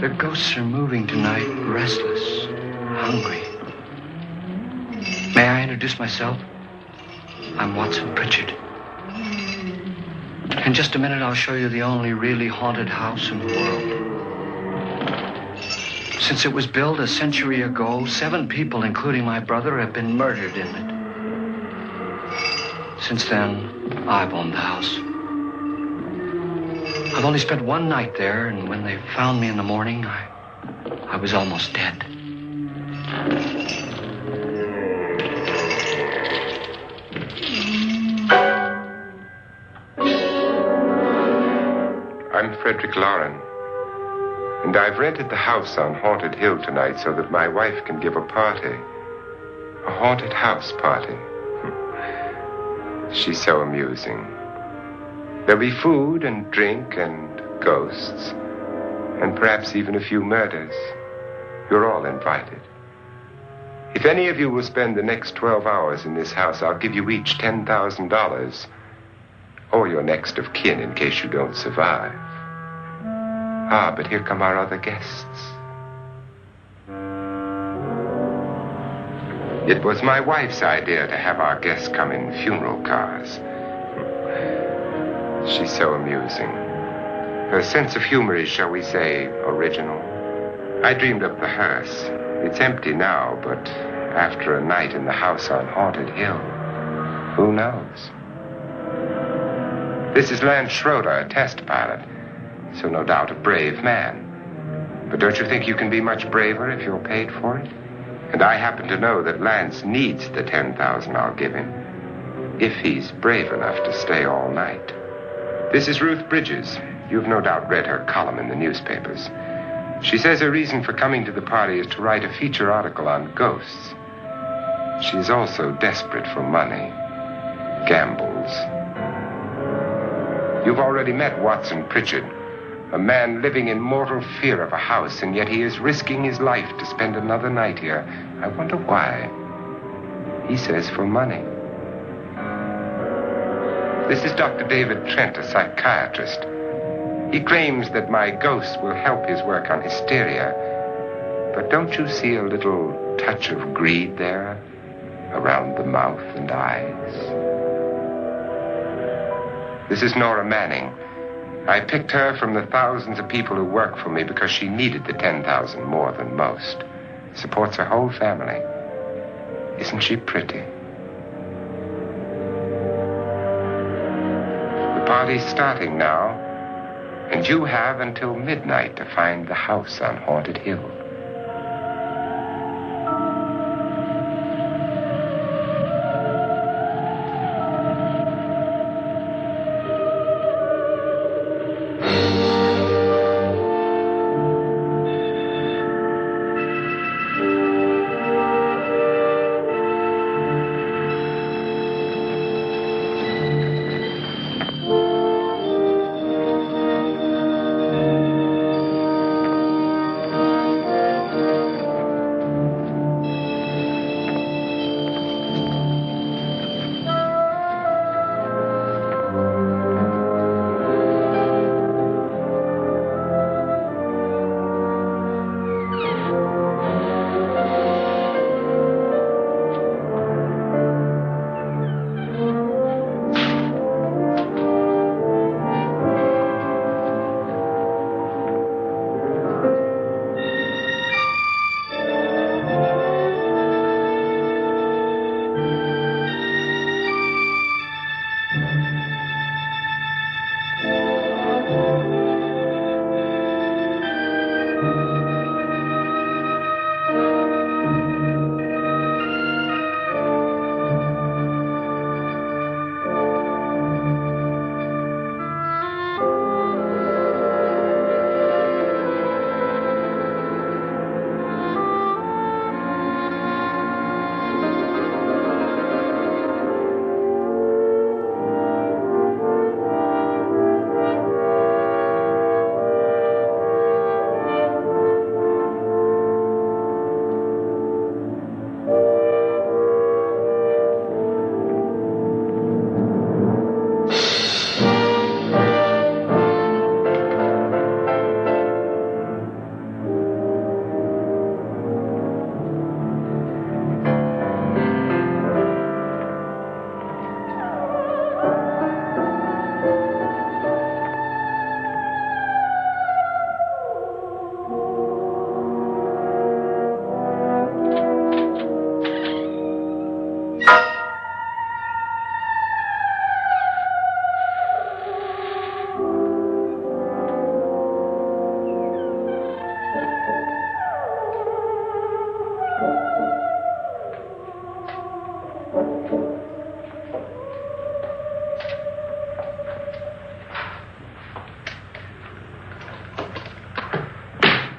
The ghosts are moving tonight, restless, hungry. May I introduce myself? I'm Watson Pritchard. In just a minute, I'll show you the only really haunted house in the world. Since it was built a century ago, 7 people, including my brother, have been murdered in it. Since then, I've owned the house. I've only spent one night there, and when they found me in the morning, I was almost dead. I'm Frederick Loren, and I've rented the house on Haunted Hill tonight so that my wife can give a party. A haunted house party. She's so amusing. There'll be food and drink and ghosts, and perhaps even a few murders. You're all invited. If any of you will spend the next 12 hours in this house, I'll give you each $10,000, or your next of kin in case you don't survive. Ah, but here come our other guests. It was my wife's idea to have our guests come in funeral cars. She's so amusing. Her sense of humor is, shall we say, original. I dreamed up the hearse. It's empty now, but after a night in the house on Haunted Hill, who knows? This is Lance Schroeder, a test pilot, so no doubt a brave man. But don't you think you can be much braver if you're paid for it? And I happen to know that Lance needs the $10,000 I'll give him, if he's brave enough to stay all night. This is Ruth Bridges. You've no doubt read her column in the newspapers. She says her reason for coming to the party is to write a feature article on ghosts. She's also desperate for money. Gambles. You've already met Watson Pritchard, a man living in mortal fear of a house, and yet he is risking his life to spend another night here. I wonder why. He says for money. This is Dr. David Trent, a psychiatrist. He claims that my ghost will help his work on hysteria. But don't you see a little touch of greed there around the mouth and eyes? This is Nora Manning. I picked her from the thousands of people who work for me because she needed the $10,000 more than most. Supports her whole family. Isn't she pretty? The party's starting now, and you have until midnight to find the house on Haunted Hill.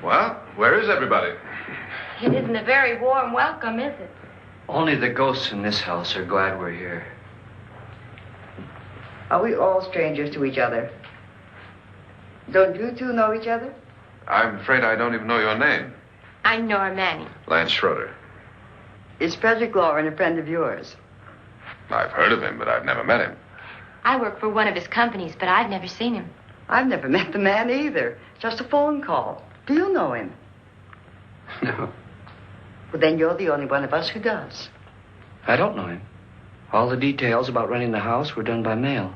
Well, where is everybody? It isn't a very warm welcome, is it? Only the ghosts in this house are glad we're here. Are we all strangers to each other? Don't you two know each other? I'm afraid I don't even know your name. I'm Nora Manning. Lance Schroeder. Is Frederick Loren a friend of yours? I've heard of him, but I've never met him. I work for one of his companies, but I've never seen him. I've never met the man either. Just a phone call. Do you know him? No, Well, then you're the only one of us who does. I don't know him. All the details about renting the house were done by mail.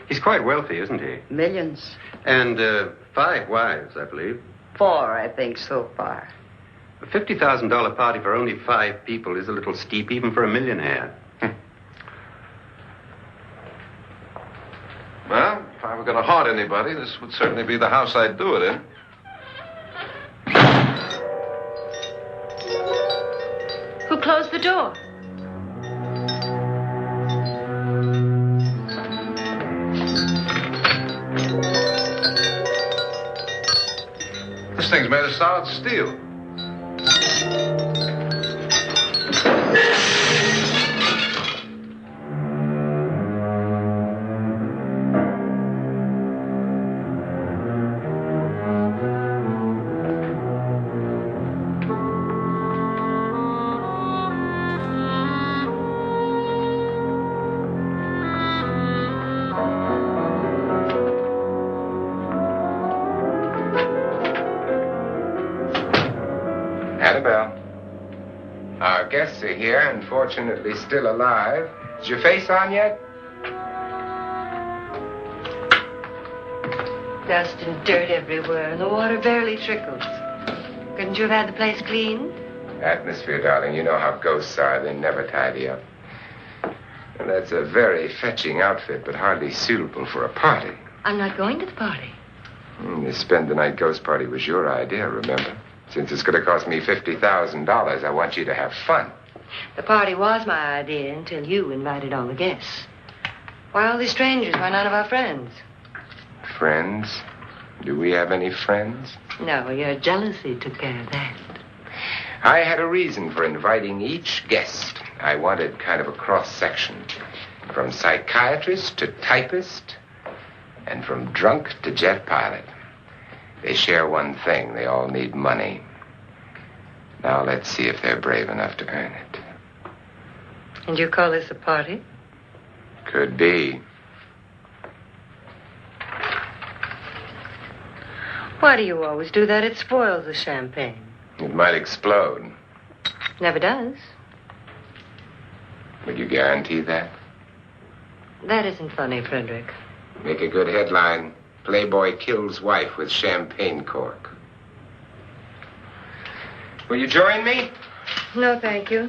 He's quite wealthy, isn't he? Millions. And 5 wives, I believe. 4, I think, so far. A $50,000 party for only 5 people is a little steep, even for a millionaire. Well, if I were going to haunt anybody, this would certainly be the house I'd do it in. Who closed the door? This thing's made of solid steel. Annabelle. Our guests are here, unfortunately still alive. Is your face on yet? Dust and dirt everywhere, and the water barely trickles. Couldn't you have had the place cleaned? Atmosphere, darling. You know how ghosts are. They never tidy up. And that's a very fetching outfit, but hardly suitable for a party. I'm not going to the party. The spend-the-night ghost party was your idea, remember? Since it's going to cost me $50,000, I want you to have fun. The party was my idea until you invited all the guests. Why all these strangers? Why none of our friends? Friends? Do we have any friends? No, your jealousy took care of that. I had a reason for inviting each guest. I wanted kind of a cross-section. From psychiatrist to typist, and from drunk to jet pilot. They share one thing. They all need money. Now let's see if they're brave enough to earn it. And you call this a party? Could be. Why do you always do that? It spoils the champagne. It might explode. Never does. Would you guarantee that? That isn't funny, Frederick. Make a good headline. Playboy kills wife with champagne cork. Will you join me? No, thank you.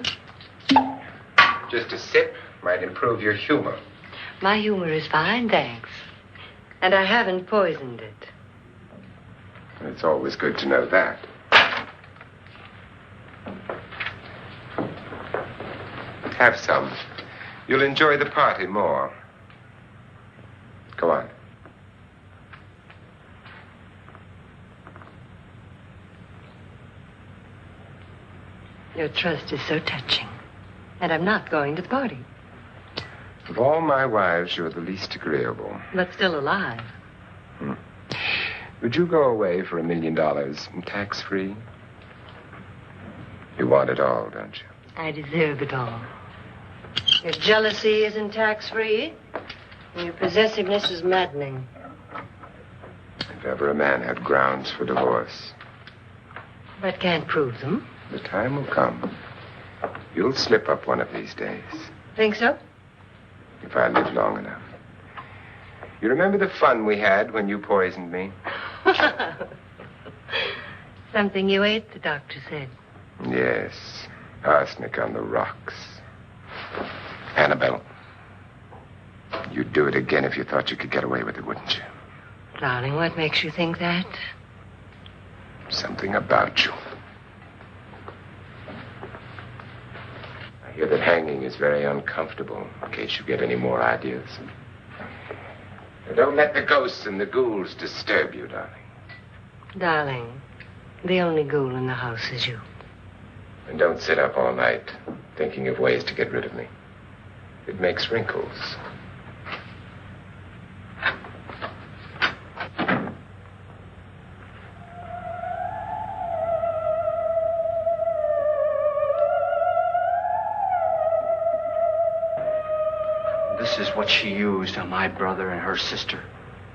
Just a sip might improve your humor. My humor is fine, thanks. And I haven't poisoned it. It's always good to know that. Have some. You'll enjoy the party more. Go on. Your trust is so touching. And I'm not going to the party. Of all my wives, you're the least agreeable. But still alive. Would you go away for $1 million tax-free? You want it all, don't you? I deserve it all. Your jealousy isn't tax-free. And your possessiveness is maddening. If ever a man had grounds for divorce. But can't prove them. The time will come. You'll slip up one of these days. Think so? If I live long enough. You remember the fun we had when you poisoned me? Something you ate, the doctor said. Yes. Arsenic on the rocks. Annabelle. You'd do it again if you thought you could get away with it, wouldn't you? Darling, what makes you think that? Something about you. I hear that hanging is very uncomfortable, in case you get any more ideas. Now, don't let the ghosts and the ghouls disturb you, darling. Darling, The only ghoul in the house is you. And don't sit up all night thinking of ways to get rid of me. It makes wrinkles. This is what she used on my brother and her sister.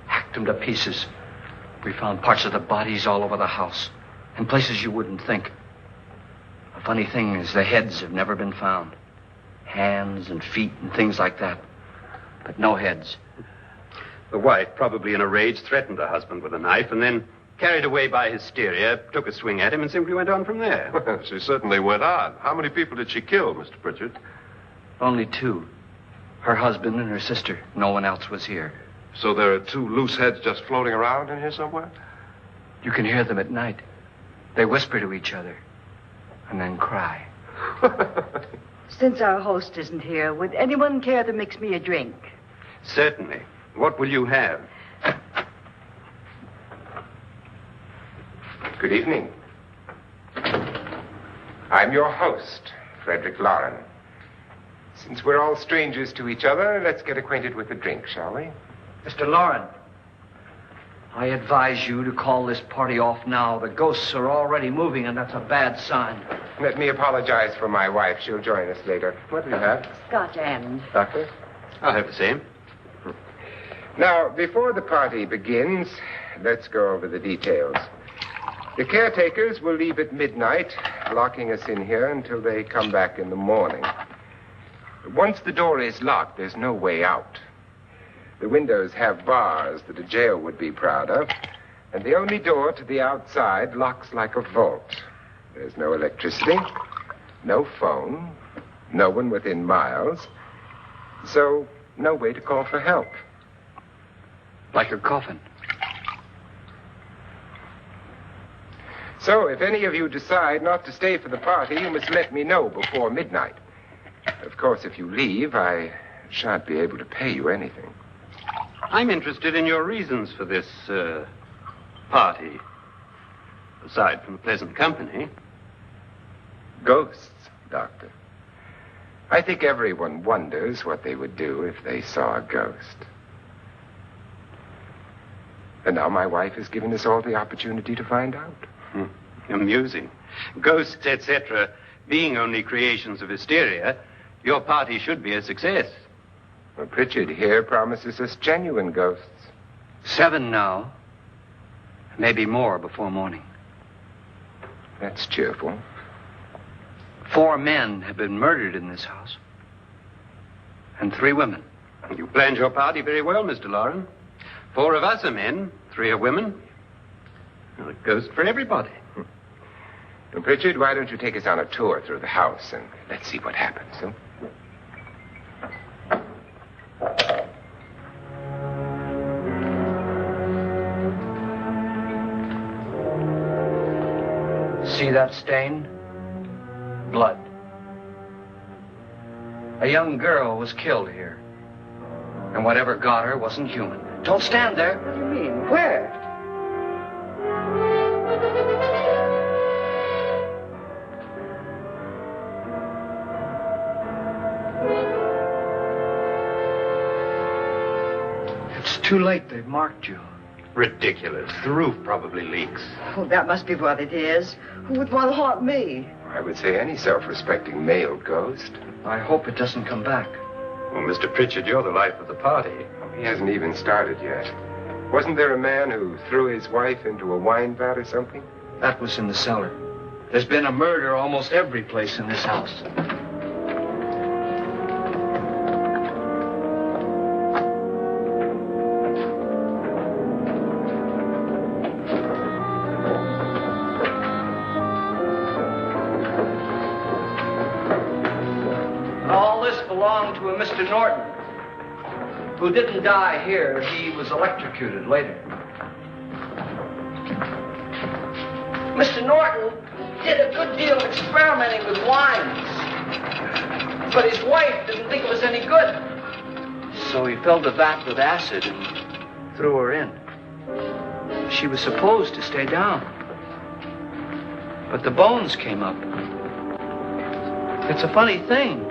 Hacked them to pieces. We found parts of the bodies all over the house. In places you wouldn't think. The funny thing is the heads have never been found. Hands and feet and things like that. But no heads. The wife, probably in a rage, threatened her husband with a knife and then, carried away by hysteria, took a swing at him and simply went on from there. Well, she certainly went on. How many people did she kill, Mr. Pritchard? Only 2. Her husband and her sister. No one else was here. So there are 2 loose heads just floating around in here somewhere? You can hear them at night. They whisper to each other and then cry. Since our host isn't here, would anyone care to mix me a drink? Certainly. What will you have? Good evening. I'm your host, Frederick Loren. Since we're all strangers to each other, let's get acquainted with a drink, shall we? Mr. Loren, I advise you to call this party off now. The ghosts are already moving, and that's a bad sign. Let me apologize for my wife. She'll join us later. What do you have? Scotch and. Doctor? I'll have the same. Now, before the party begins, let's go over the details. The caretakers will leave at midnight, locking us in here until they come back in the morning. Once the door is locked, there's no way out. The windows have bars that a jail would be proud of, and the only door to the outside locks like a vault. There's no electricity, no phone, no one within miles, so no way to call for help. Like a coffin. So if any of you decide not to stay for the party, you must let me know before midnight. Of course, if you leave, I shan't be able to pay you anything. I'm interested in your reasons for this, party. Aside from the pleasant company. Ghosts, Doctor. I think everyone wonders what they would do if they saw a ghost. And now my wife has given us all the opportunity to find out. Amusing. Ghosts, etc., being only creations of hysteria, your party should be a success. Well, Pritchard here promises us genuine ghosts. 7 now. Maybe more before morning. That's cheerful. 4 men have been murdered in this house. And 3 women. You planned your party very well, Mr. Loren. 4 of us are men, 3 are women. Well, a ghost for everybody. Well, Pritchard, why don't you take us on a tour through the house and let's see what happens, huh? See that stain? Blood. A young girl was killed here. And whatever got her wasn't human. Don't stand there. What do you mean? Where? It's too late. They've marked you. Ridiculous. The roof probably leaks. Oh, that must be what it is. Who would want to haunt me? I would say any self-respecting male ghost. I hope it doesn't come back. Well, Mr. Pritchard, you're the life of the party. He hasn't even started yet. Wasn't there a man who threw his wife into a wine vat or something? That was in the cellar. There's been a murder almost every place in this house. All this belonged to a Mr. Norton, who didn't die here. He was electrocuted later. Mr. Norton did a good deal of experimenting with wines, but his wife didn't think it was any good. So he filled the vat with acid and threw her in. She was supposed to stay down. But the bones came up. It's a funny thing.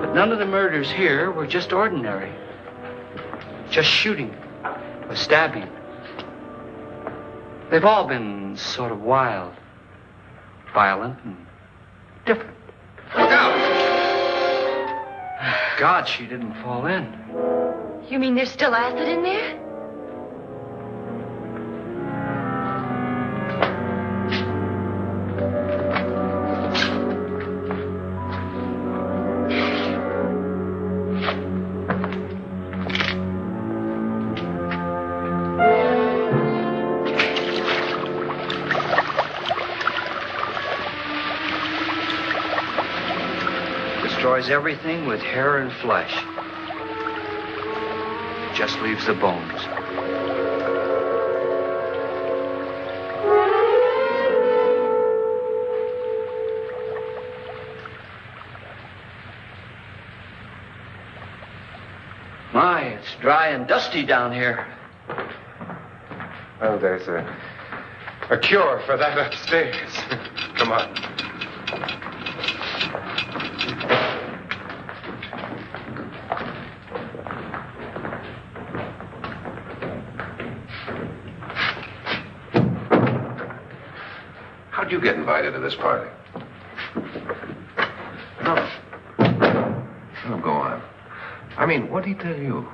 But none of the murders here were just ordinary. Just shooting or stabbing. They've all been sort of wild, violent, and different. Look out! God, she didn't fall in. You mean there's still acid in there? Destroys everything with hair and flesh. Just leaves the bones. My, it's dry and dusty down here. Well, there's a cure for that upstairs. Come on. How'd you get invited to this party? No. Oh, go on. I mean, what'd he tell you?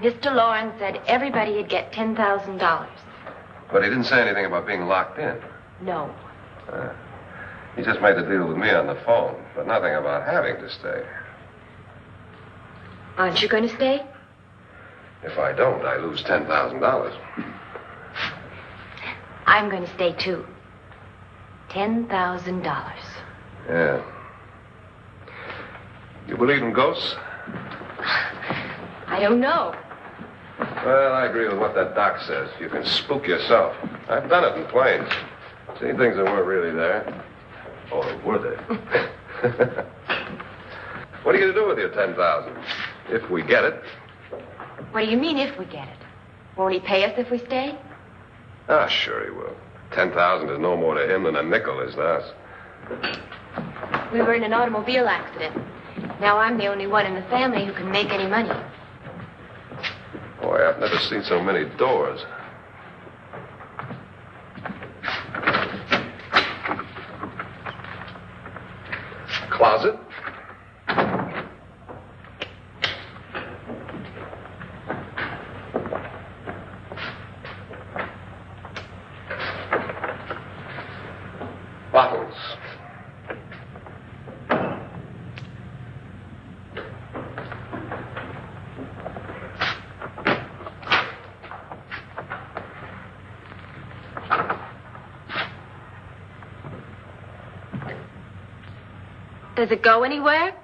Mr. Loren said everybody'd get $10,000. But he didn't say anything about being locked in. No. He just made the deal with me on the phone, but nothing about having to stay. Aren't you going to stay? If I don't, I lose $10,000. I'm going to stay, too. $10,000. Yeah. You believe in ghosts? I don't know. Well, I agree with what that doc says. You can spook yourself. I've done it in planes. Seen things that weren't really there. Or were they? What are you going to do with your $10,000? If we get it. What do you mean, if we get it? Won't he pay us if we stay? Ah, sure he will. 10,000 is no more to him than a nickel is to us. We were in an automobile accident. Now I'm the only one in the family who can make any money. Boy, I've never seen so many doors. Closet? Bottles. Does it go anywhere?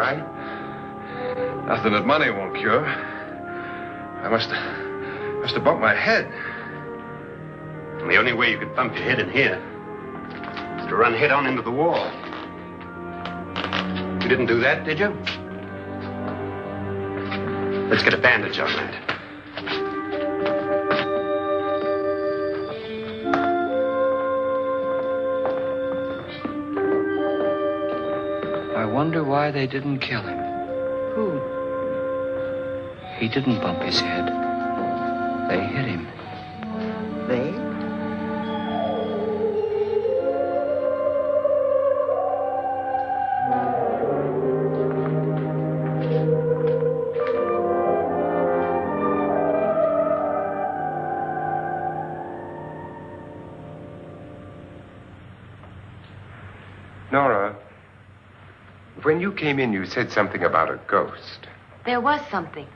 Why? Nothing that money won't cure. I must have bumped my head. And the only way you could bump your head in here is to run head on into the wall. You didn't do that, did you? Let's get a bandage on that. I wonder why they didn't kill him. Who? He didn't bump his head. They hit him. They? Nora, when you came in, you said something about a ghost. There was something.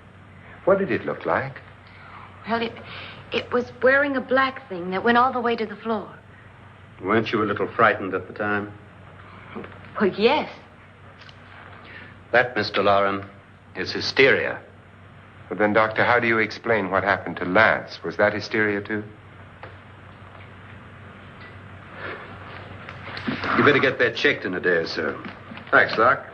What did it look like? Well, it was wearing a black thing that went all the way to the floor. Weren't you a little frightened at the time? Well, yes. That, Mr. Loren, is hysteria. Well, then, Doctor, how do you explain what happened to Lance? Was that hysteria, too? You better get that checked in a day or so. Thanks, Doc.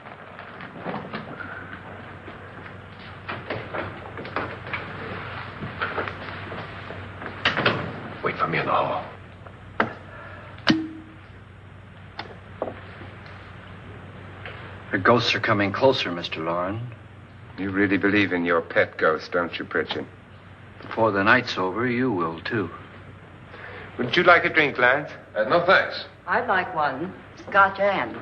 Wait for me in the hall. The ghosts are coming closer, Mr. Loren. You really believe in your pet ghost, don't you, Pritchard? Before the night's over, you will, too. Would you like a drink, Lance? No, thanks. I'd like one. Scotch and.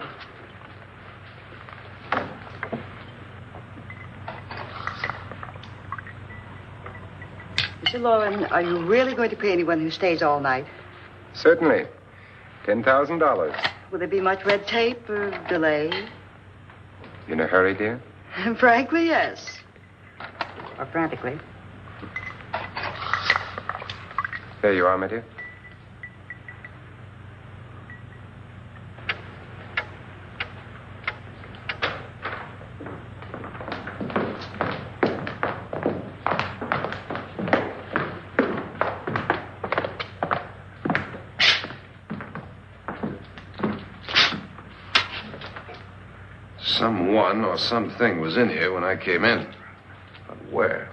Mr. Loren, are you really going to pay anyone who stays all night? Certainly. $10,000. Will there be much red tape or delay? You in a hurry, dear? Frankly, yes. Or frantically. There you are, my dear. Someone or something was in here when I came in. But where?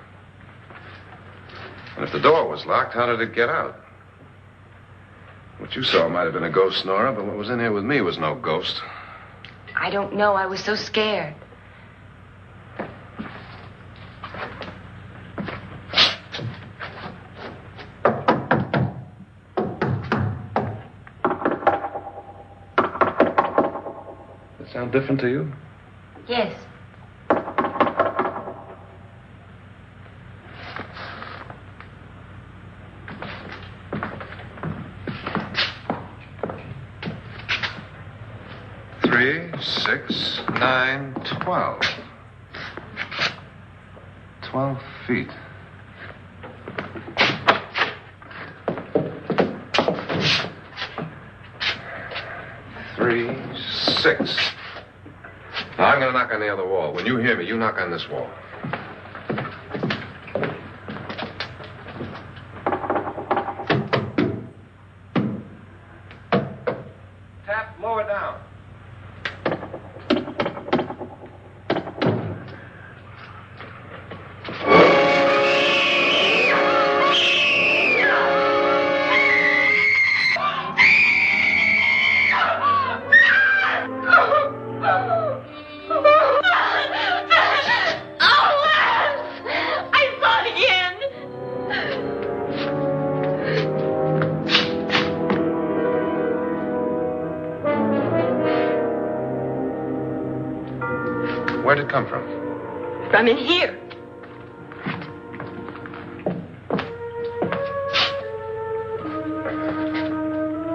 And if the door was locked, how did it get out? What you saw might have been a ghost, Nora, but what was in here with me was no ghost. I don't know. I was so scared. Does it sound different to you? Yes. Three, 6, 9, 12. 12 feet. Three, 6. Now, I'm going to knock on the other wall. When you hear me, you knock on this wall. Tap lower down. Where'd it come from? From in here.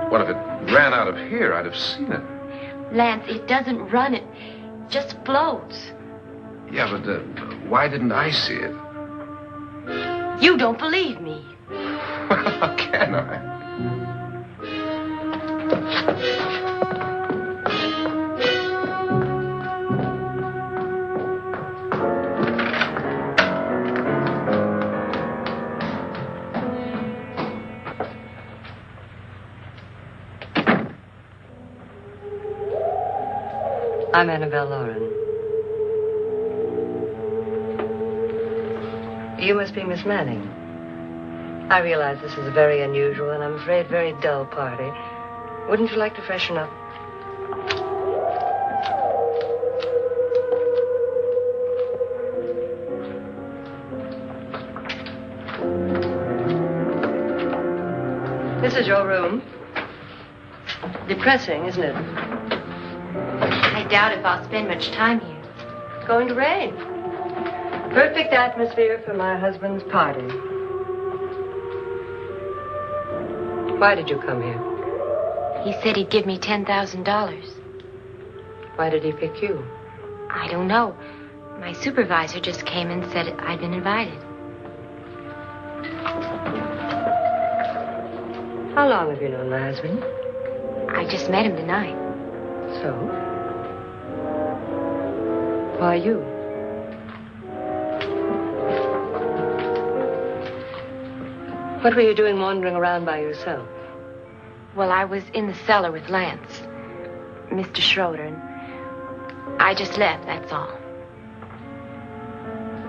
What if it ran out of here? I'd have seen it. Lance, it doesn't run. It just floats. Yeah, but why didn't I see it? You don't believe me. How can I? I'm Annabelle Loren. You must be Miss Manning. I realize this is a very unusual and I'm afraid very dull party. Wouldn't you like to freshen up? This is your room. Depressing, isn't it? I doubt if I'll spend much time here. It's going to rain. Perfect atmosphere for my husband's party. Why did you come here? He said he'd give me $10,000. Why did he pick you? I don't know. My supervisor just came and said I'd been invited. How long have you known my husband? I just met him tonight. So? Why you? What were you doing wandering around by yourself? Well, I was in the cellar with Lance, Mr. Schroeder, and I just left, that's all.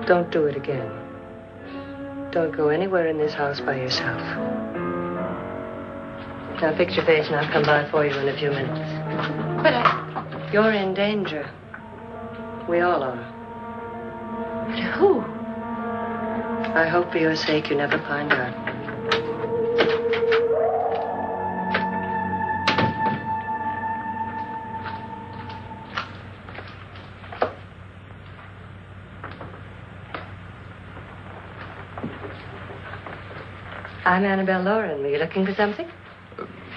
Don't do it again. Don't go anywhere in this house by yourself. Now fix your face and I'll come by for you in a few minutes. But You're in danger. We all are. But who? I hope for your sake you never find out. I'm Annabelle Loren. Were you looking for something?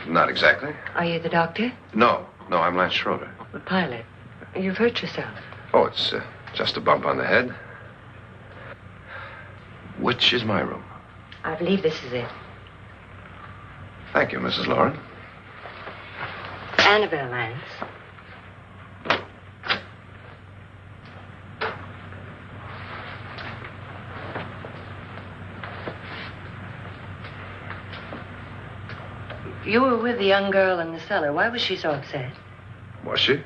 Not exactly. Are you the doctor? No, I'm Lance Schroeder. The pilot. You've hurt yourself. Oh, it's just a bump on the head. Which is my room? I believe this is it. Thank you, Mrs. Loren. Annabelle, Lance. You were with the young girl in the cellar. Why was she so upset? Was she?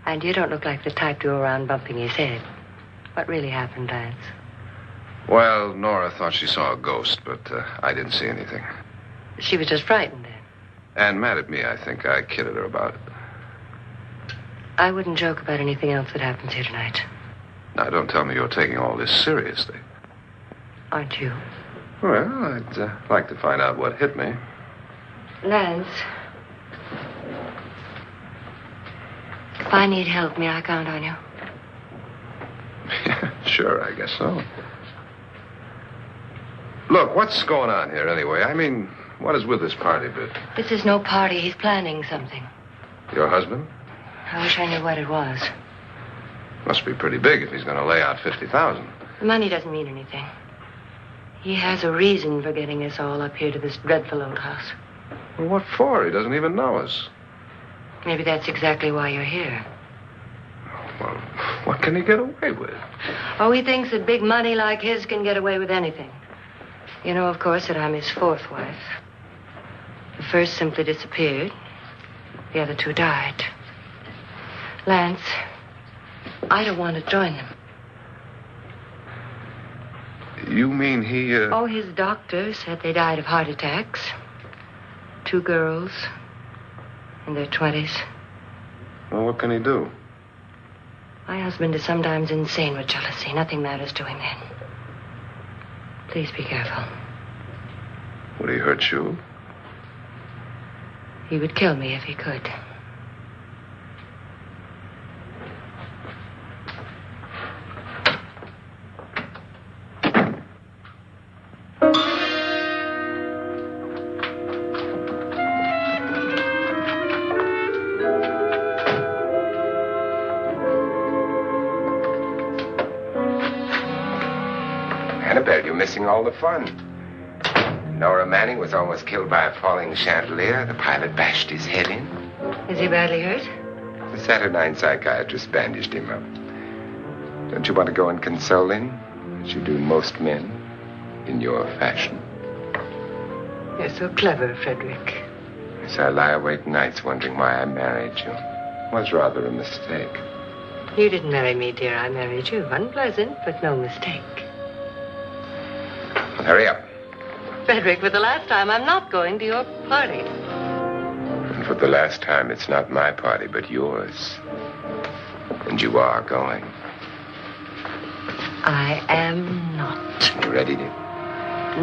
And you don't look like the type to go around bumping his head. What really happened, Lance? Well, Nora thought she saw a ghost, but I didn't see anything. She was just frightened then. And mad at me, I think. I kidded her about it. I wouldn't joke about anything else that happens here tonight. Now, don't tell me you're taking all this seriously. Aren't you? Well, I'd like to find out what hit me. Lance. If I need help, may I count on you? Sure, I guess so. Look, what's going on here anyway? I mean, what is with this party bit? This is no party. He's planning something. Your husband? I wish I knew what it was. Must be pretty big if he's going to lay out $50,000. The money doesn't mean anything. He has a reason for getting us all up here to this dreadful old house. Well, what for? He doesn't even know us. Maybe that's exactly why you're here. Well, what can he get away with? Oh, he thinks that big money like his can get away with anything. You know, of course, that I'm his fourth wife. The first simply disappeared. The other two died. Lance, I don't want to join them. You mean he, Oh, his doctor said they died of heart attacks. 2 girls in their 20s. Well, what can he do? My husband is sometimes insane with jealousy. Nothing matters to him then. Please be careful. Would he hurt you? He would kill me if he could. Annabelle, you're missing all the fun. Nora Manning was almost killed by a falling chandelier. The pilot bashed his head in. Is he badly hurt? The Saturnine psychiatrist bandaged him up. Don't you want to go and console him, as you do most men, in your fashion? You're so clever, Frederick. So I lie awake nights wondering why I married you. was rather a mistake. You didn't marry me, dear. I married you. Unpleasant, but no mistake. Well, hurry up. Frederick, for the last time, I'm not going to your party. And for the last time, it's not my party, but yours. And you are going. I am not. You ready, dear?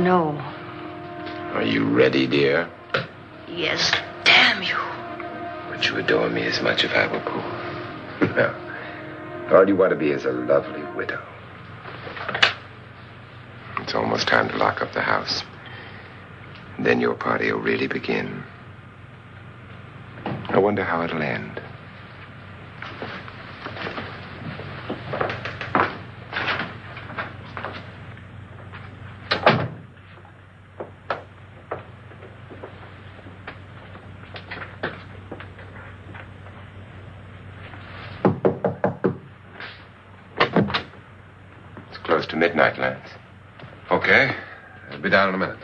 No. Are you ready, dear? Yes, damn you. Would you adore me as much if I were poor? No. All you want to be is a lovely widow. It's almost time to lock up the house. Then your party will really begin. I wonder how it'll end. It's close to midnight, Lance. Okay. I'll be down in a minute.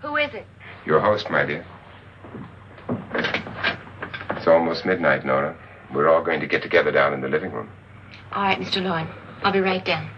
Who is it? Your host, my dear. It's almost midnight, Nora. We're all going to get together down in the living room. All right, Mr. Loren. I'll be right down.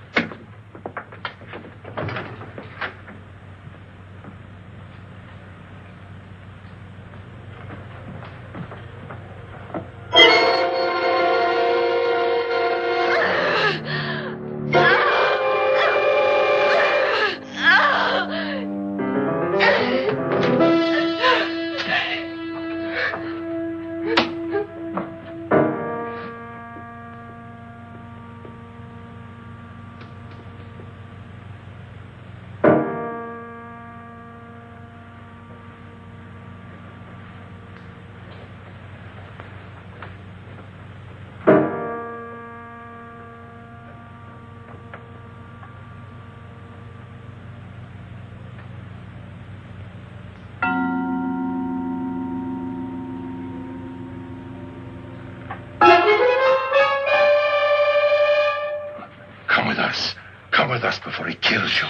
Come with us before he kills you.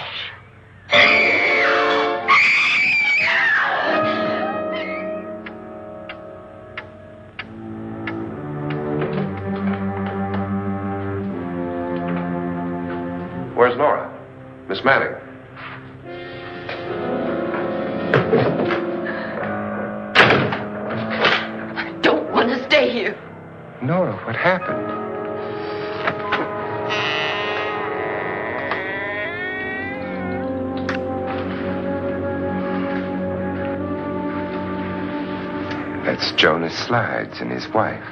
Where's Nora? Miss Manning. I don't want to stay here. Nora, what happened? That's Jonas Slides and his wife.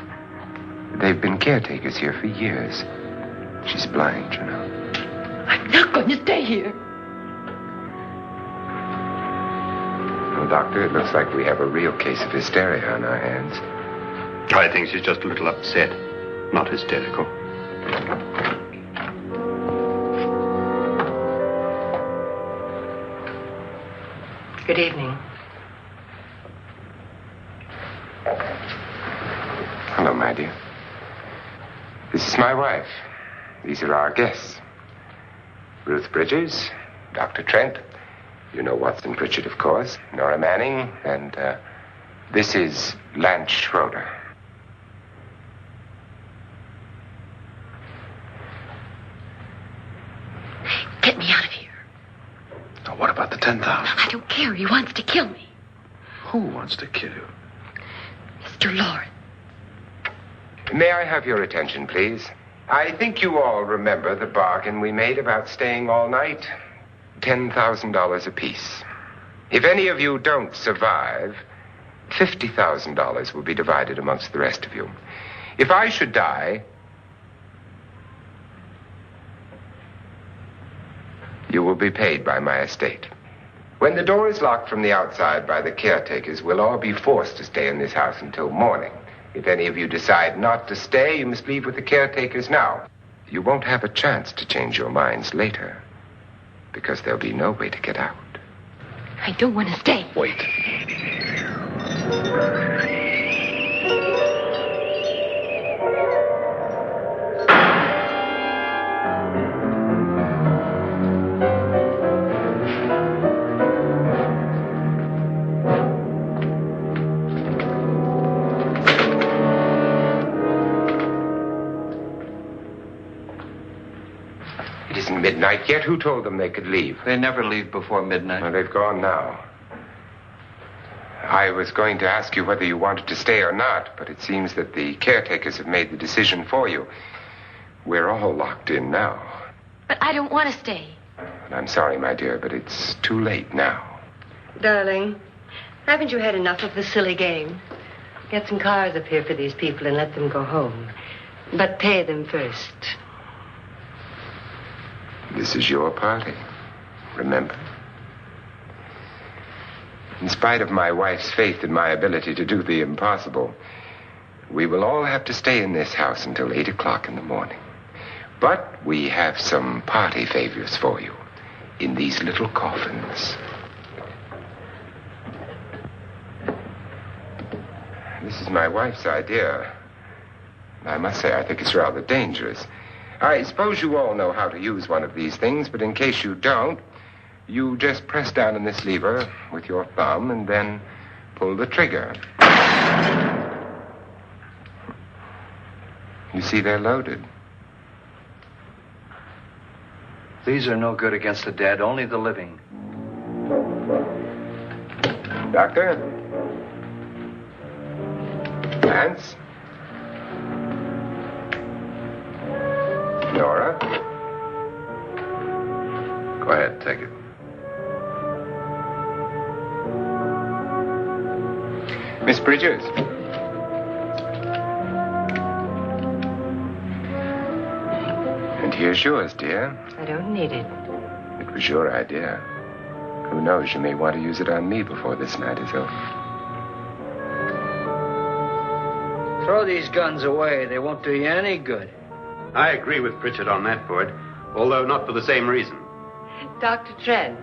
They've been caretakers here for years. She's blind, you know. I'm not going to stay here. Well, Doctor, it looks like we have a real case of hysteria on our hands. I think she's just a little upset, not hysterical. Good evening. Hello, my dear. This is my wife. These are our guests. Ruth Bridges, Dr. Trent. You know Watson Pritchard, of course. Nora Manning. And this is Lance Schroeder. Get me out of here. Now, what about the 10,000? I don't care. He wants to kill me. Who wants to kill you? Mr. Loren. May I have your attention, please? I think you all remember the bargain we made about staying all night. $10,000 apiece. If any of you don't survive, $50,000 will be divided amongst the rest of you. If I should die, you will be paid by my estate. When the door is locked from the outside by the caretakers, we'll all be forced to stay in this house until morning. If any of you decide not to stay, you must leave with the caretakers now. You won't have a chance to change your minds later, because there'll be no way to get out. I don't want to stay. Wait. midnight yet? Who told them they could leave? They never leave before midnight. Well, they've gone now. I was going to ask you whether you wanted to stay or not, but it seems that the caretakers have made the decision for you. We're all locked in now. But I don't want to stay. And I'm sorry, my dear, but it's too late now. Darling, haven't you had enough of the silly game? Get some cars up here for these people and let them go home. But pay them first. This is your party, remember? In spite of my wife's faith in my ability to do the impossible, we will all have to stay in this house until 8 o'clock in the morning. But we have some party favors for you in these little coffins. This is my wife's idea. I must say, I think it's rather dangerous. I suppose you all know how to use one of these things, but in case you don't, you just press down on this lever with your thumb and then pull the trigger. You see, they're loaded. These are no good against the dead, only the living. Doctor? Lance? Nora? Go ahead, take it. Miss Bridges? And here's yours, dear. I don't need it. It was your idea. Who knows, you may want to use it on me before this night is over. Throw these guns away. They won't do you any good. I agree with Pritchard on that point, although not for the same reason. Dr. Trent,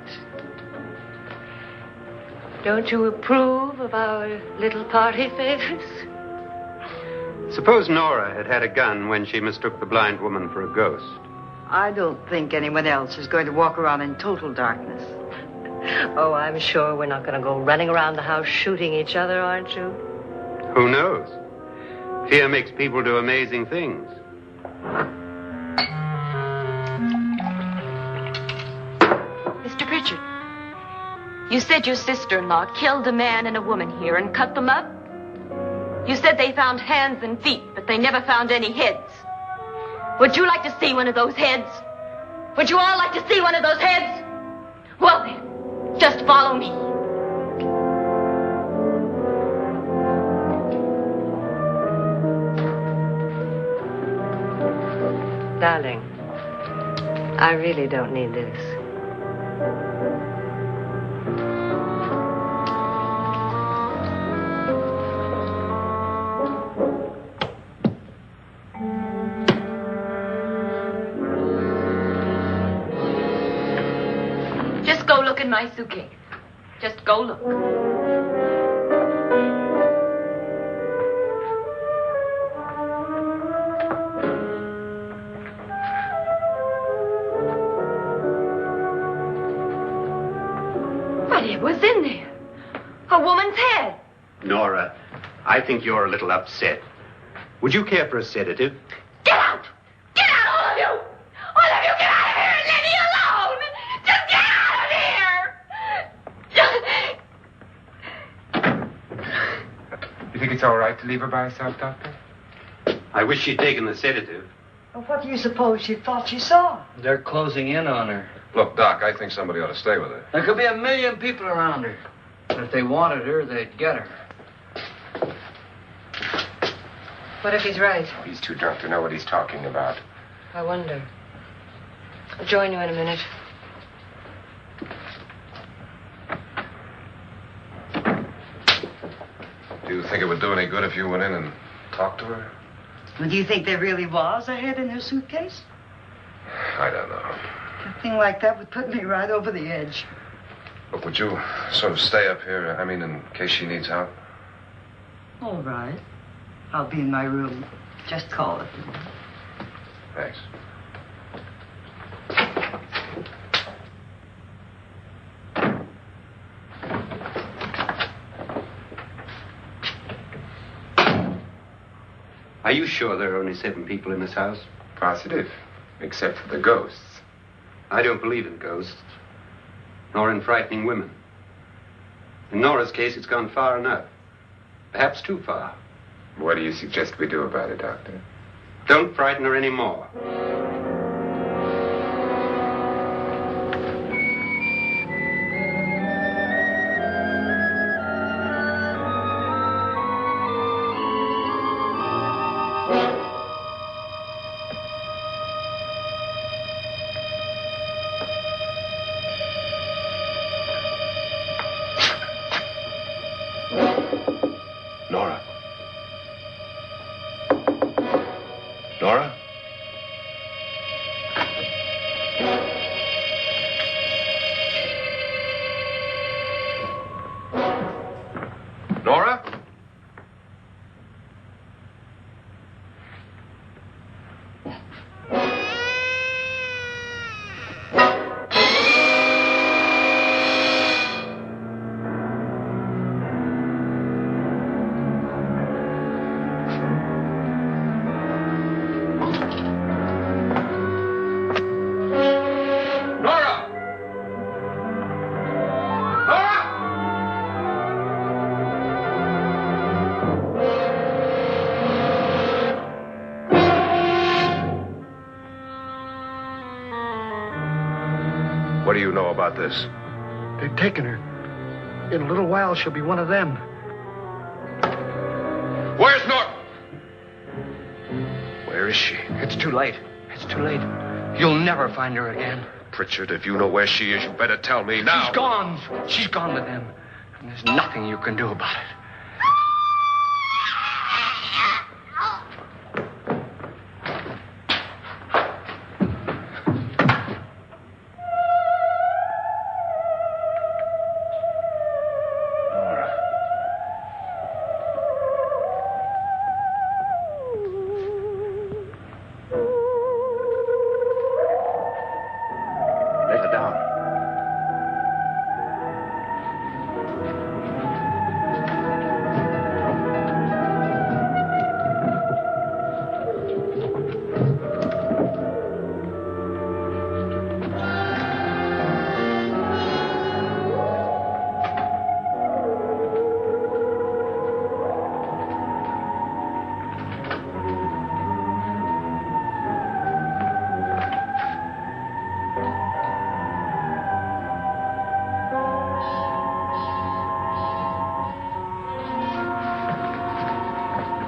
don't you approve of our little party favors? Suppose Nora had had a gun when she mistook the blind woman for a ghost. I don't think anyone else is going to walk around in total darkness. Oh, I'm sure we're not going to go running around the house shooting each other, aren't you? Who knows? Fear makes people do amazing things. Mr. Pritchard, you said your sister-in-law killed a man and a woman here and cut them up? You said they found hands and feet, but they never found any heads. Would you like to see one of those heads? Would you all like to see one of those heads? Well then, just follow me. Darling, I really don't need this. Just go look in my suitcase. Just go look. But it was in there. A woman's head. Nora, I think you're a little upset. Would you care for a sedative? Get out! Get out, all of you! All of you, get out of here and leave me alone! Just get out of here! You think it's all right to leave her by herself, Doctor? I wish she'd taken the sedative. Well, what do you suppose she thought she saw? They're closing in on her. Look, Doc, I think somebody ought to stay with her. There could be 1 million people around her. But if they wanted her, they'd get her. What if he's right? He's too drunk to know what he's talking about. I wonder. I'll join you in a minute. Do you think it would do any good if you went in and talked to her? Well, do you think there really was a head in her suitcase? I don't know. A thing like that would put me right over the edge. Look, would you sort of stay up here, in case she needs help? All right. I'll be in my room. Just call it. Thanks. Are you sure there are only 7 people in this house? Positive, except for the ghosts. I don't believe in ghosts, nor in frightening women. In Nora's case, it's gone far enough. Perhaps too far. What do you suggest we do about it, Doctor? Don't frighten her anymore. Nora? Nora? Nora? What do you know about this? They've taken her. In a little while, she'll be one of them. Where's Nora? Where is she? It's too late. It's too late. You'll never find her again. Pritchard, if you know where she is, you better tell me now. She's gone. She's gone with them. And there's nothing you can do about it.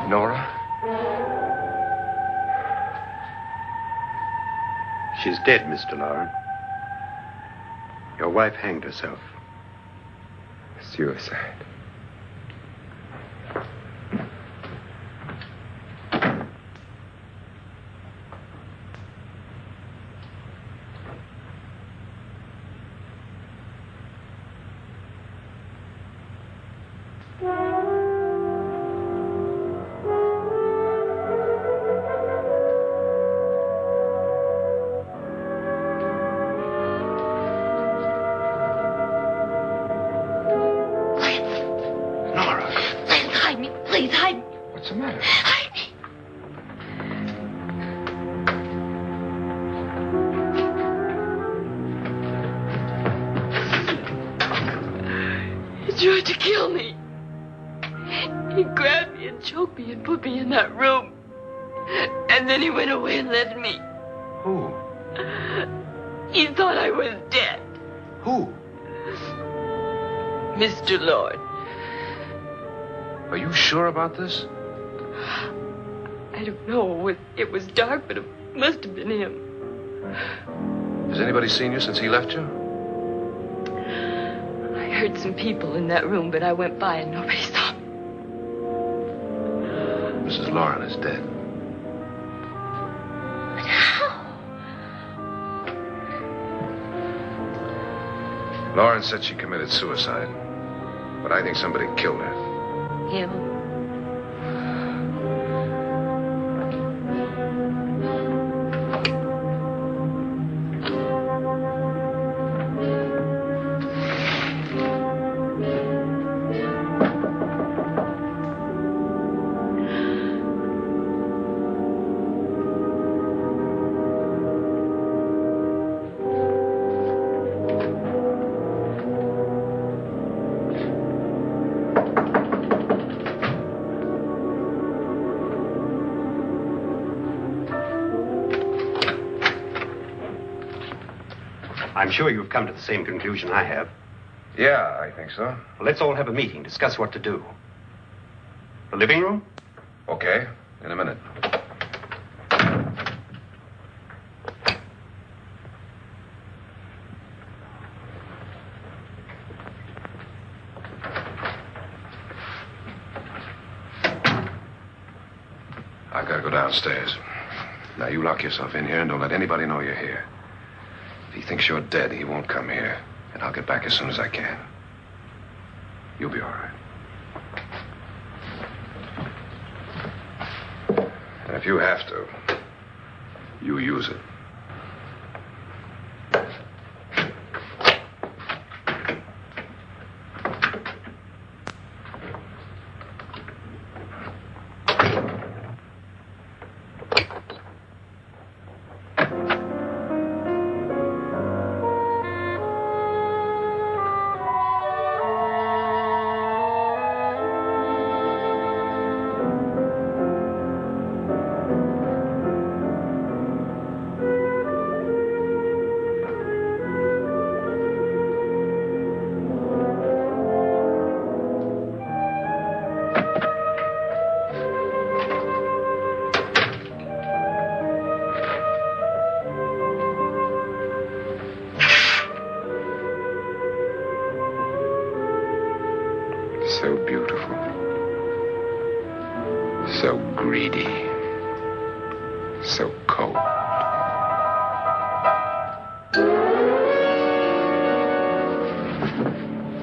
Nora? She's dead, Mr. Loren. Your wife hanged herself. Suicide. What's the matter? Hide me. He tried to kill me. He grabbed me and choked me and put me in that room. And then he went away and left me. Who? He thought I was dead. Who? Mr. Lord. Are you sure about this? I don't know. It was dark, but it must have been him. Has anybody seen you since he left you? I heard some people in that room, but I went by and nobody saw me. Mrs. Loren is dead. But how? Loren said she committed suicide, but I think somebody killed her. Him? I'm sure you've come to the same conclusion I have. Yeah, I think so. Well, let's all have a meeting, discuss what to do. The living room? Okay, in a minute. I've got to go downstairs. Now, you lock yourself in here and don't let anybody know you're here. If he thinks you're dead, he won't come here. And I'll get back as soon as I can. You'll be all right. And if you have to, you use it. So beautiful. So greedy. So cold.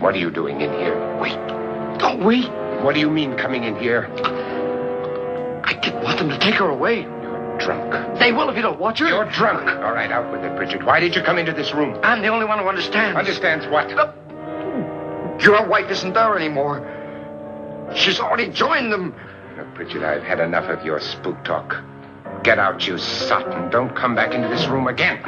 What are you doing in here? Wait. Don't wait. What do you mean coming in here? I didn't want them to take her away. You're drunk. They will if you don't watch her. You're drunk. All right, out with it, Bridget. Why did you come into this room? I'm the only one who understands. Understands what? Your wife isn't there anymore. She's already joined them. Look, Bridget, I've had enough of your spook talk. Get out, you sot, and don't come back into this room again.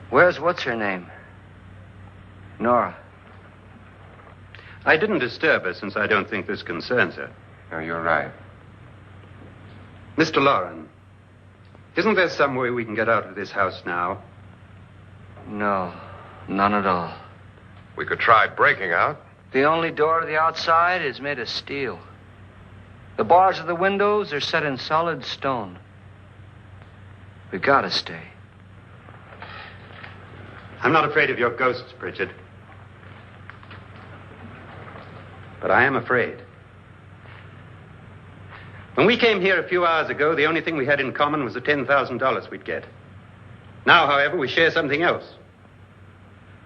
Where's what's-her-name? Nora. I didn't disturb her since I don't think this concerns her. No, you're right. Mr. Loren, isn't there some way we can get out of this house now? No, none at all. We could try breaking out. The only door to the outside is made of steel. The bars of the windows are set in solid stone. We gotta stay. I'm not afraid of your ghosts, Bridget. But I am afraid. When we came here a few hours ago, the only thing we had in common was the $10,000 we'd get. Now, however, we share something else.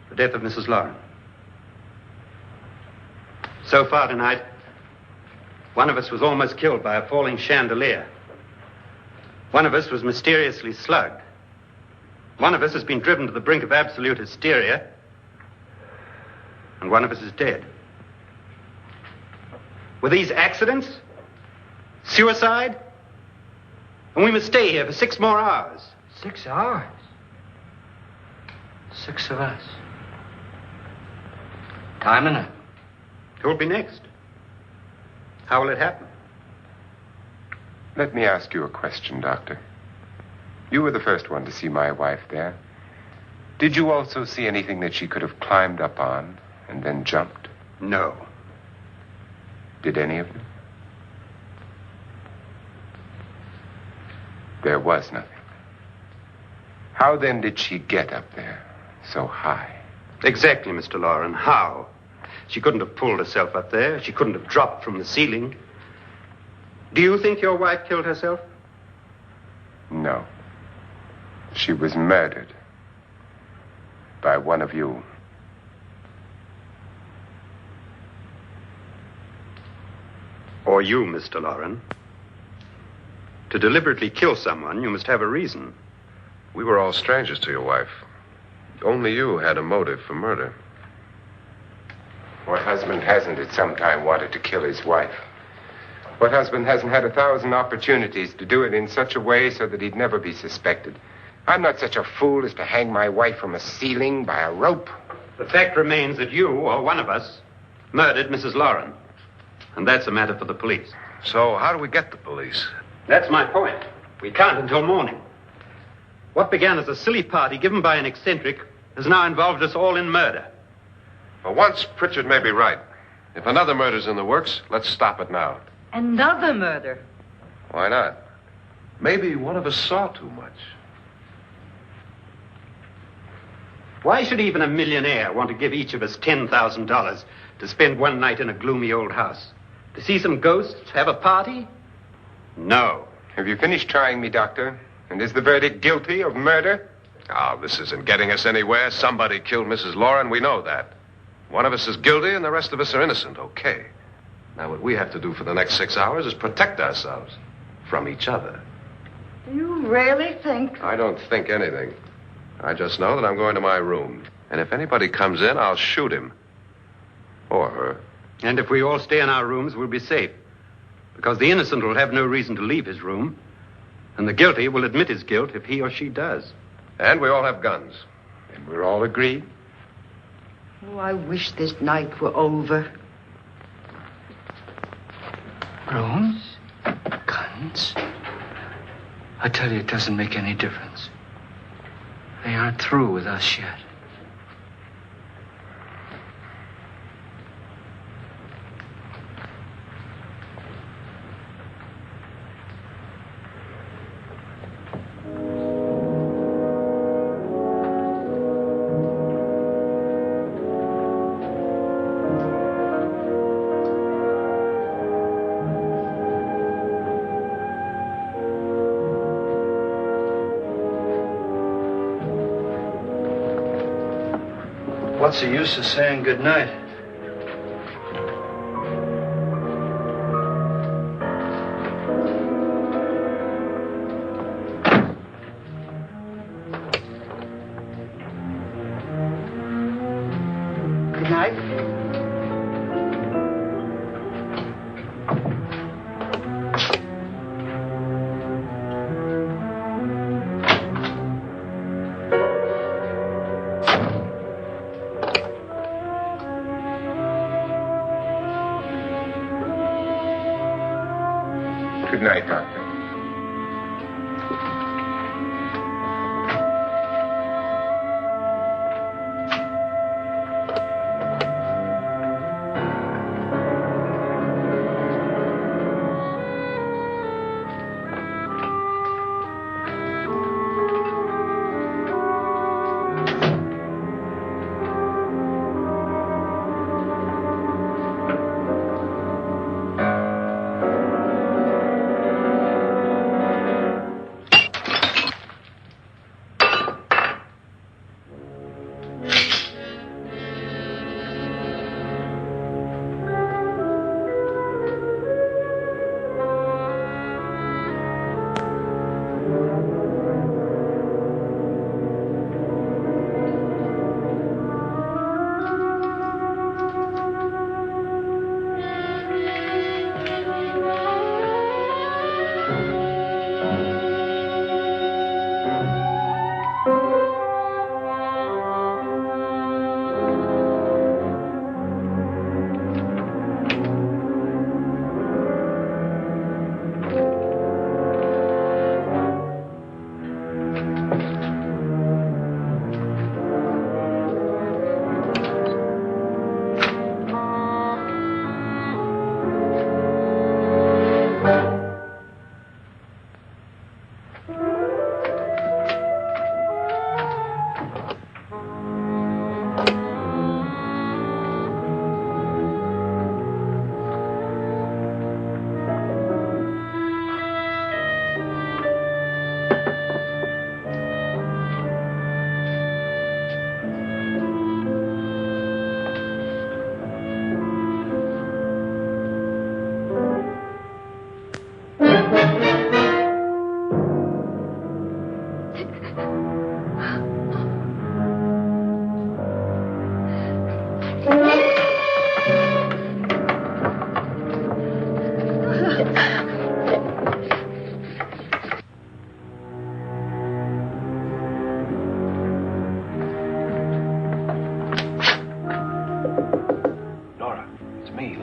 The death of Mrs. Loren. So far tonight, one of us was almost killed by a falling chandelier. One of us was mysteriously slugged. One of us has been driven to the brink of absolute hysteria. And one of us is dead. Were these accidents? Suicide? And we must stay here for 6 more hours. 6 hours? 6 of us. Time enough. Who'll be next? How will it happen? Let me ask you a question, Doctor. You were the first one to see my wife there. Did you also see anything that she could have climbed up on and then jumped? No. Did any of you? There was nothing. How then did she get up there so high? Exactly, Mr. Loren. How? She couldn't have pulled herself up there. She couldn't have dropped from the ceiling. Do you think your wife killed herself? No. She was murdered by one of you. Or you, Mr. Loren. To deliberately kill someone, you must have a reason. We were all strangers to your wife. Only you had a motive for murder. What husband hasn't at some time wanted to kill his wife? What husband hasn't had 1,000 opportunities to do it in such a way so that he'd never be suspected? I'm not such a fool as to hang my wife from a ceiling by a rope. The fact remains that you, or one of us, murdered Mrs. Loren. And that's a matter for the police. So how do we get the police? That's my point. We can't until morning. What began as a silly party given by an eccentric has now involved us all in murder. For once, Pritchard may be right. If another murder's in the works, let's stop it now. Another murder? Why not? Maybe one of us saw too much. Why should even a millionaire want to give each of us $10,000 to spend one night in a gloomy old house? To see some ghosts, have a party? No. Have you finished trying me, Doctor? And is the verdict guilty of murder? Oh, this isn't getting us anywhere. Somebody killed Mrs. Loren. We know that. One of us is guilty and the rest of us are innocent. Okay. Now, what we have to do for the next 6 hours is protect ourselves from each other. Do you really think? I don't think anything. I just know that I'm going to my room. And if anybody comes in, I'll shoot him. Or her. And if we all stay in our rooms, we'll be safe. Because the innocent will have no reason to leave his room. And the guilty will admit his guilt if he or she does. And we all have guns. And we're all agreed? Oh, I wish this night were over. Rooms? Guns? I tell you, it doesn't make any difference. They aren't through with us yet. What's the use of saying goodnight? Good night. Good night, Doctor.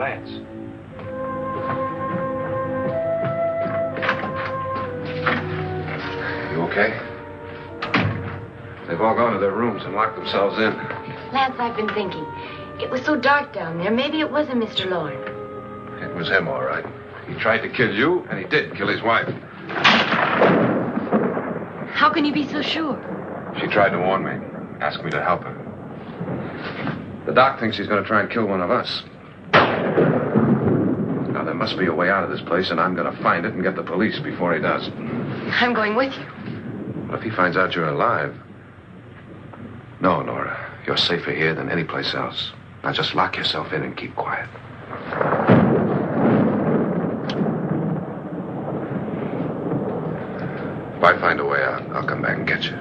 Lance. You okay? They've all gone to their rooms and locked themselves in. Lance, I've been thinking. It was so dark down there. Maybe it wasn't Mr. Loren. It was him, all right. He tried to kill you, and he did kill his wife. How can you be so sure? She tried to warn me, asked me to help her. The doc thinks he's going to try and kill one of us. Now, there must be a way out of this place, and I'm going to find it and get the police before he does. I'm going with you. What if he finds out you're alive? No, Nora. You're safer here than any place else. Now just lock yourself in and keep quiet. If I find a way out, I'll come back and get you.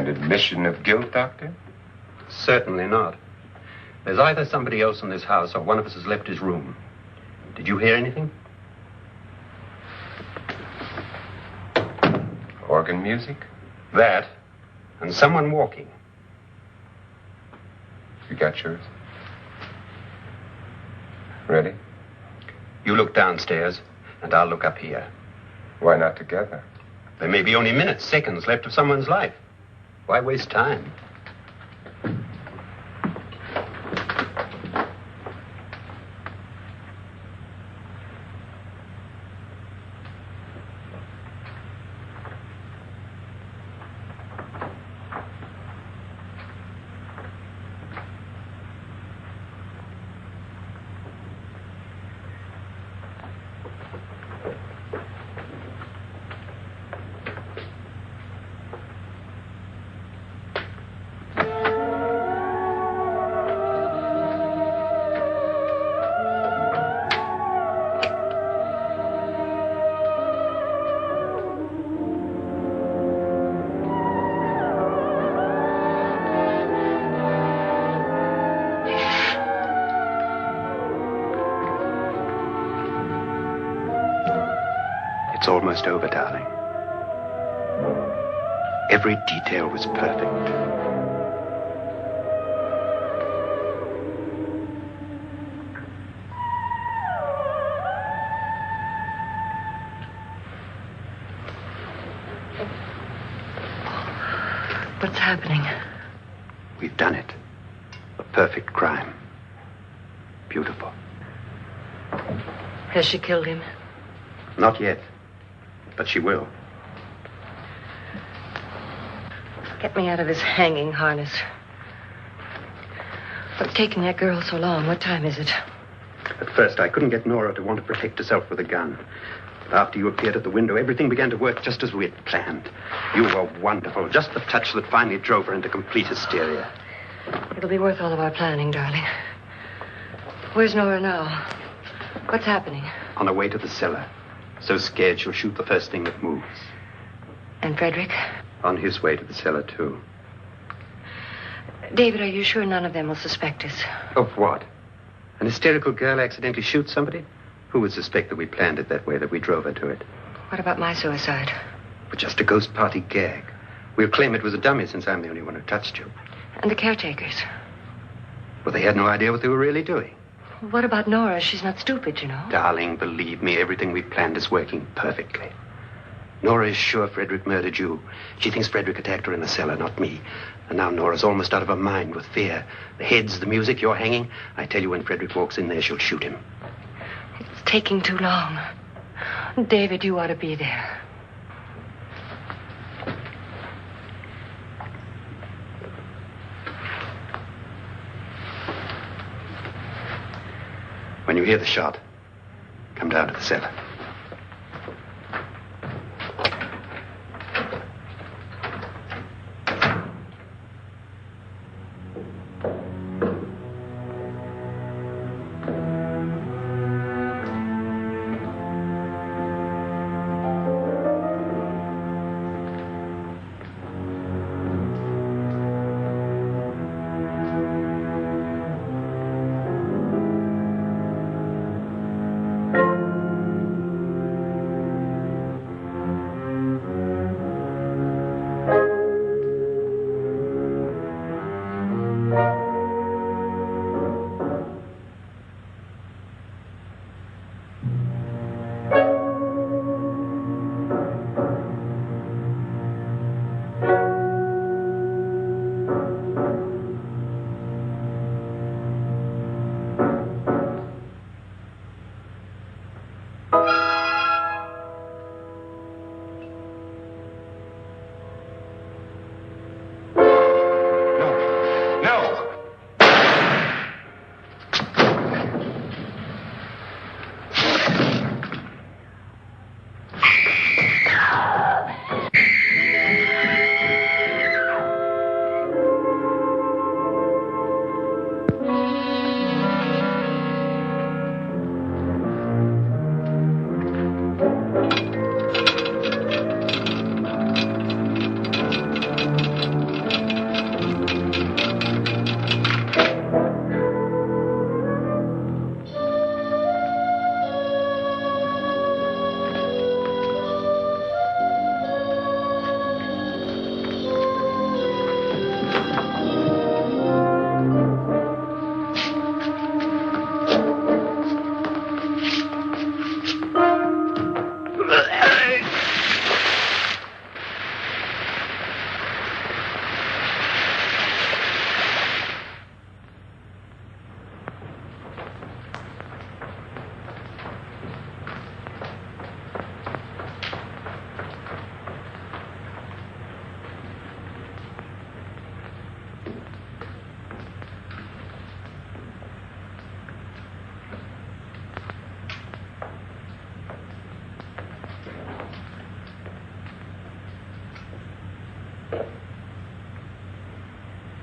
And admission of guilt, Doctor? Certainly not. There's either somebody else in this house or one of us has left his room. Did you hear anything? Organ music? That, and someone walking. You got yours? Ready? You look downstairs, and I'll look up here. Why not together? There may be only minutes, seconds left of someone's life. Why waste time? It's almost over, darling. Every detail was perfect. What's happening? We've done it. A perfect crime. Beautiful. Has she killed him? Not yet. But she will. Get me out of this hanging harness. What's taking that girl so long? What time is it? At first, I couldn't get Nora to want to protect herself with a gun. But after you appeared at the window, everything began to work just as we had planned. You were wonderful. Just the touch that finally drove her into complete hysteria. It'll be worth all of our planning, darling. Where's Nora now? What's happening? On her way to the cellar. So scared she'll shoot the first thing that moves. And Frederick? On his way to the cellar, too. David, are you sure none of them will suspect us? Of what? An hysterical girl accidentally shoots somebody? Who would suspect that we planned it that way, that we drove her to it? What about my suicide? But just a ghost party gag. We'll claim it was a dummy since I'm the only one who touched you. And the caretakers? Well, they had no idea what they were really doing. What about Nora? She's not stupid, you know. Darling, believe me, everything we planned is working perfectly. Nora is sure Frederick murdered you. She thinks Frederick attacked her in the cellar, not me. And now Nora's almost out of her mind with fear. The heads, the music, you're hanging. I tell you, when Frederick walks in there, she'll shoot him. It's taking too long. David, you ought to be there. When you hear the shot, come down to the cellar.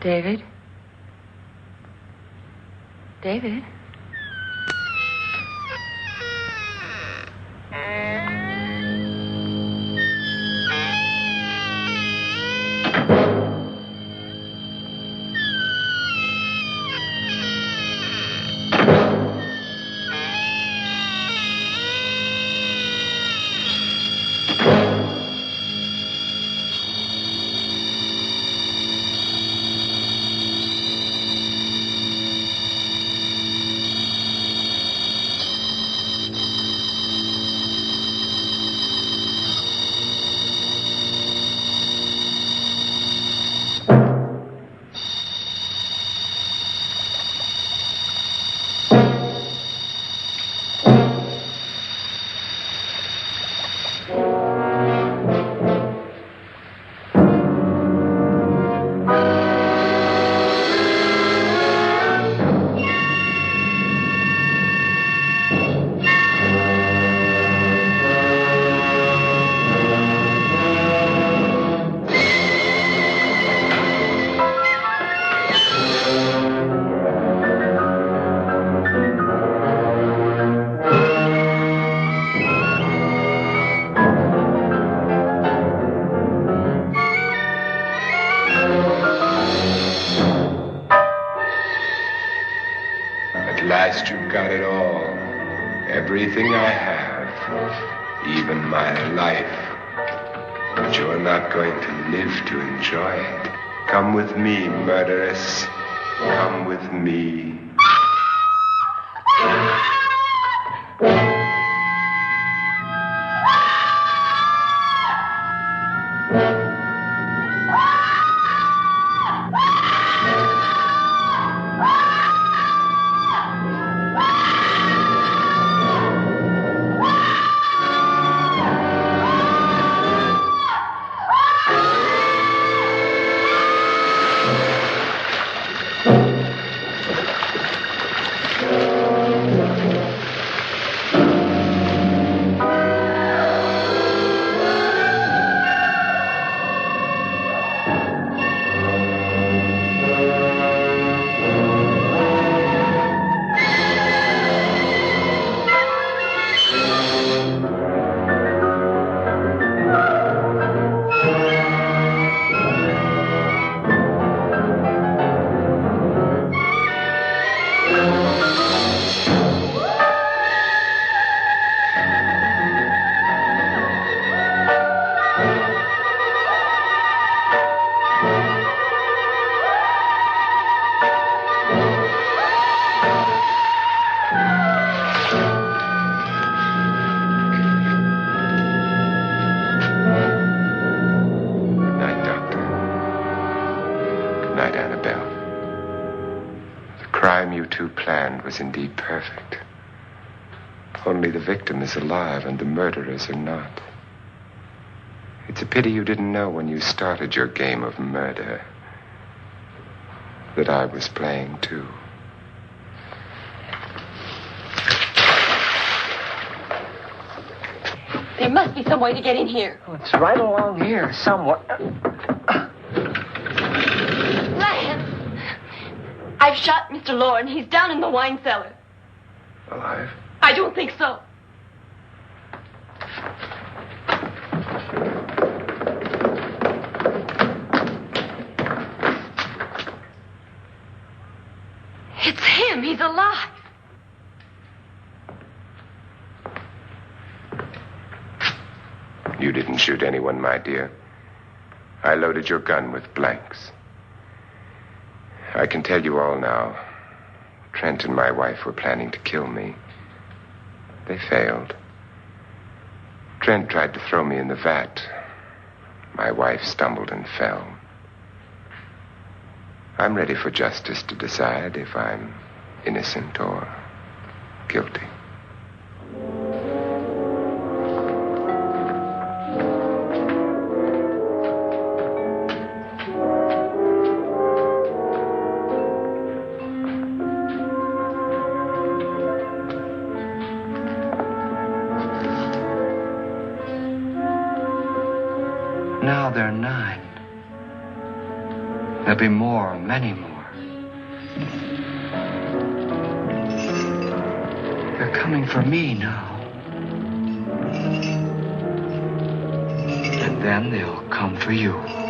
David? David? You've got it all. Everything I have. Even my life. But you're not going to live to enjoy it. Come with me, murderess. Come with me. Was indeed perfect. Only the victim is alive and the murderers are not. It's a pity you didn't know when you started your game of murder that I was playing too. There must be some way to get in here. Oh, it's right along here somewhere. I've shot Mr. Loren. He's down in the wine cellar. Alive? I don't think so. It's him. He's alive. You didn't shoot anyone, my dear. I loaded your gun with blanks. I can tell you all now. Trent and my wife were planning to kill me. They failed. Trent tried to throw me in the vat. My wife stumbled and fell. I'm ready for justice to decide if I'm innocent or guilty. Now there are 9. There'll be more, many more. They're coming for me now. And then they'll come for you.